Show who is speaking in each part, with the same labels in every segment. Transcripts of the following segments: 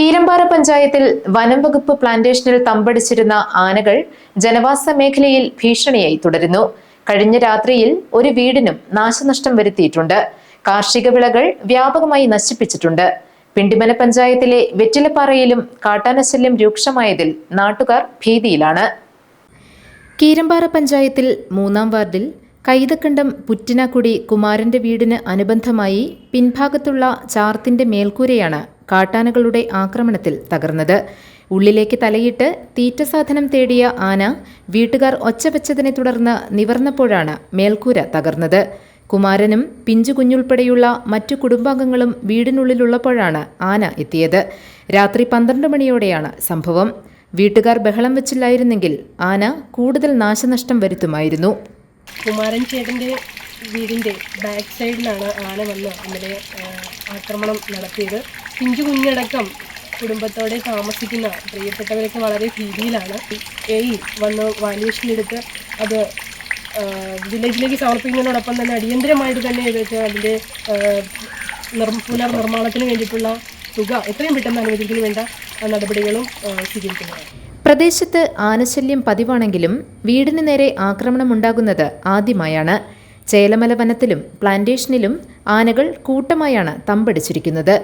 Speaker 1: കീരമ്പാറ പഞ്ചായത്തിൽ വനം വകുപ്പ് പ്ലാന്റേഷനിൽ തമ്പടിച്ചിരുന്ന ആനകൾ ജനവാസ മേഖലയിൽ ഭീഷണിയായി തുടരുന്നു. കഴിഞ്ഞ രാത്രിയിൽ ഒരു വീടിനും നാശനഷ്ടം വരുത്തിയിട്ടുണ്ട്. കാർഷിക വിളകൾ വ്യാപകമായി നശിപ്പിച്ചിട്ടുണ്ട്. പിണ്ടിമന പഞ്ചായത്തിലെ വെറ്റിലപ്പാറയിലും കാട്ടാനശല്യം രൂക്ഷമായതിൽ നാട്ടുകാർ ഭീതിയിലാണ്. കീരമ്പാറ പഞ്ചായത്തിൽ 3-ാം വാർഡിൽ കൈതക്കണ്ടം പുറ്റിനാക്കുടി കുമാരന്റെ വീടിന് അനുബന്ധമായി പിൻഭാഗത്തുള്ള ചാർത്തിന്റെ മേൽക്കൂരയാണ് കാട്ടാനകളുടെ ആക്രമണത്തിൽ തകർന്നത്. ഉള്ളിലേക്ക് തലയിട്ട് തീറ്റ സാധനം തേടിയ ആന വീട്ടുകാർ ഒച്ചവെച്ചതിനെ തുടർന്ന് നിവർന്നപ്പോഴാണ് മേൽക്കൂര തകർന്നത്. കുമാരനും പിഞ്ചുകുഞ്ഞുൾപ്പെടെയുള്ള മറ്റു കുടുംബാംഗങ്ങളും വീടിനുള്ളിലുള്ളപ്പോഴാണ് ആന എത്തിയത്. രാത്രി 12 മണിയോടെയാണ് സംഭവം. വീട്ടുകാർ ബഹളം വെച്ചില്ലായിരുന്നെങ്കിൽ ആന കൂടുതൽ നാശനഷ്ടം വരുത്തുമായിരുന്നു.
Speaker 2: കുമാരൻ ചേട്ടൻ്റെ വീടിൻ്റെ ബാക്ക് സൈഡിലാണ് ആന വന്ന് ഇന്നലെ ആക്രമണം നടത്തിയത്. പിഞ്ചു കുഞ്ഞടക്കം കുടുംബത്തോടെ താമസിക്കുന്ന പ്രിയപ്പെട്ടവരൊക്കെ വളരെ ഭീതിയിലാണ്. വന്ന് വാല്യൂഷൻ എടുത്ത് അത് വില്ലേജിലേക്ക് സമർപ്പിക്കുന്നതിനോടൊപ്പം തന്നെ അടിയന്തരമായിട്ട് തന്നെ ഇതൊക്കെ അതിൻ്റെ പുനർനിർമ്മാണത്തിന് വേണ്ടിയിട്ടുള്ള തുക എത്രയും പെട്ടെന്ന് അനുവദിക്കുന്നതിന് വേണ്ട നടപടികളും സ്വീകരിക്കുന്നതാണ്.
Speaker 1: പ്രദേശത്ത് ആനശല്യം പതിവാണെങ്കിലും വീടിന് നേരെ ആക്രമണമുണ്ടാകുന്നത് ആദ്യമായാണ്. ചേലമല വനത്തിലും പ്ലാന്റേഷനിലും ആനകൾ കൂട്ടമായാണ് തമ്പടിച്ചിരിക്കുന്നത്.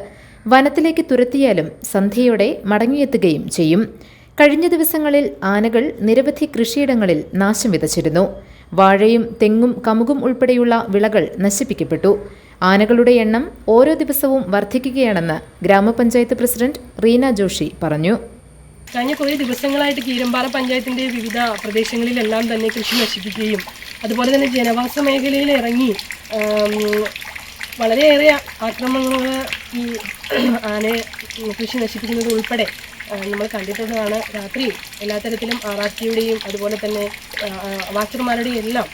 Speaker 1: വനത്തിലേക്ക് തുരത്തിയാലും സന്ധ്യയോടെ മടങ്ങിയെത്തുകയും ചെയ്യും. കഴിഞ്ഞ ദിവസങ്ങളിൽ ആനകൾ നിരവധി കൃഷിയിടങ്ങളിൽ നാശം വിതച്ചിരുന്നു. വാഴയും തെങ്ങും കമുകും ഉൾപ്പെടെയുള്ള വിളകൾ നശിപ്പിക്കപ്പെട്ടു. ആനകളുടെ എണ്ണം ഓരോ ദിവസവും വർദ്ധിക്കുകയാണെന്ന് ഗ്രാമപഞ്ചായത്ത് പ്രസിഡന്റ് റീന ജോഷി പറഞ്ഞു.
Speaker 2: കഴിഞ്ഞ കുറേ ദിവസങ്ങളായിട്ട് കീരമ്പാറ പഞ്ചായത്തിൻ്റെ വിവിധ പ്രദേശങ്ങളിലെല്ലാം തന്നെ കൃഷി നശിപ്പിക്കുകയും അതുപോലെ തന്നെ ജനവാസ മേഖലയിൽ ഇറങ്ങി വളരെയേറെ ആക്രമണങ്ങൾ ഈ ആനയെ കൃഷി നശിപ്പിക്കുന്നത് ഉൾപ്പെടെ നമ്മൾ കണ്ടിട്ടുള്ളതാണ്. രാത്രി എല്ലാ തരത്തിലും RRTയുടെയും അതുപോലെ തന്നെ വാച്ചർമാരുടെയും എല്ലാം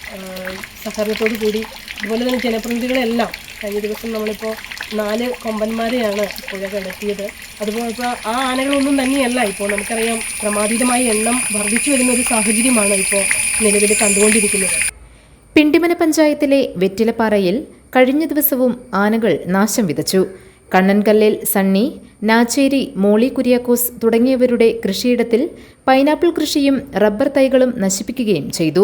Speaker 2: സഹകരണത്തോടു കൂടി അതുപോലെ തന്നെ ജനപ്രതിനിധികളെല്ലാം കഴിഞ്ഞ ദിവസം നമ്മളിപ്പോൾ 4 കൊമ്പന്മാരെയാണ് പുഴ കണ്ടെത്തിയത്. അതുപോലെ ഇപ്പോൾ ആ ആനകളൊന്നും തന്നെയല്ല ഇപ്പോൾ നമുക്കറിയാം ക്രമാതീതമായ എണ്ണം വർദ്ധിച്ചു വരുന്ന ഒരു സാഹചര്യമാണ് ഇപ്പോൾ നിലവിൽ കണ്ടുകൊണ്ടിരിക്കുന്നത്.
Speaker 1: പിണ്ടിമന പഞ്ചായത്തിലെ വെറ്റിലപ്പാറയിൽ കഴിഞ്ഞ ദിവസവും ആനകൾ നാശം വിതച്ചു. കണ്ണൻകല്ലേൽ സണ്ണി, നാച്ചേരി മോളി കുര്യാക്കോസ് തുടങ്ങിയവരുടെ കൃഷിയിടത്തിൽ പൈനാപ്പിൾ കൃഷിയും റബ്ബർ തൈകളും നശിപ്പിക്കുകയും ചെയ്തു.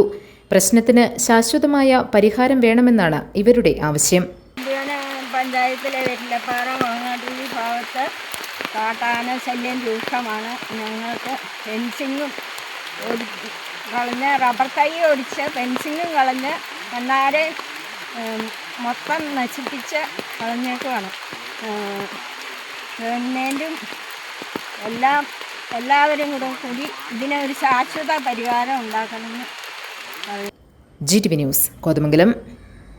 Speaker 1: പ്രശ്നത്തിന് ശാശ്വതമായ പരിഹാരം വേണമെന്നാണ് ഇവരുടെ ആവശ്യം.
Speaker 3: പഞ്ചായത്തിലെ വെറ്റിലപ്പാറ മാങ്ങാട്ടുള്ളി ഭാഗത്ത് കാട്ടാന ശല്യം രൂക്ഷമാണ്. ഞങ്ങൾക്ക് ഫെൻസിങ്ങും കളഞ്ഞ് റബ്ബർ തൈ ഒടിച്ച് ഫെൻസിങ്ങും കളഞ്ഞ് കണ്ണാരെ മൊത്തം നശിപ്പിച്ച് കളഞ്ഞേക്കുവാണ്. ഗവൺമെൻറ്റും എല്ലാവരും കൂടി ഇതിനൊരു ശാശ്വത പരിഹാരം ഉണ്ടാക്കണമെന്ന്.
Speaker 1: GTV news Kothamangalam.